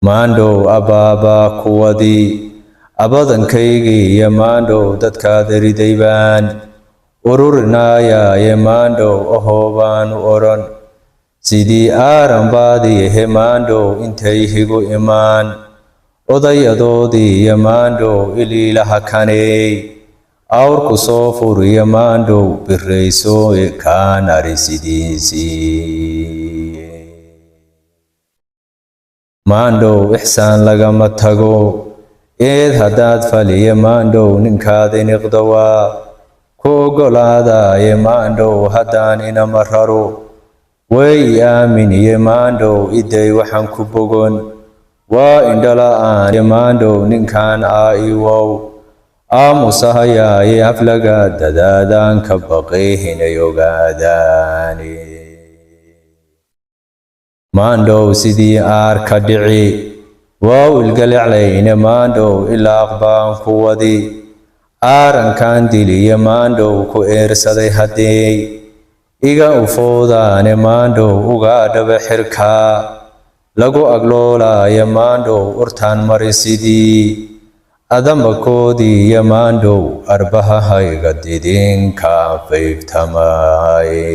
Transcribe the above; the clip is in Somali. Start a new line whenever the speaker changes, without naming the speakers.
maandhow abbaaba kuwadii abadankaygii iyo maandhow dadkaada riday baan ururinaayaye maandhow ahoo baanu odhan sidii aaran baadiyahe maandhow intay higu imaan odayadoodii iyo maandhow iliilaha kaneey awrku soo furiyo maandhow biraysoo kaan ari sidiisii maandhow ixsaan lagama tago eed haddaad faliye maandhow ninkaada niqdawaa ku oggolaadaaye maandhow haddaan inama raro way aaminiye maandhow iday waxaan ku bogon waa indhala'aan maandhow ninkaan aa'iwow aamusahayaaye aflaga dadaadaan ka baqay hinay ogaadaani maandhow sidii aar ka dhici waa wilgaleclayne maandhow ilaaq baan ku wadi aarankaan diliye maandhow ku eersaday haddeey iga ufoodaane maandhow ugaa dhaba xirkaa lagu agloolaaye maandhow urtaan mari sidii adambakoodii iyo maandhow arbahahayga didinkaan fayftamaaye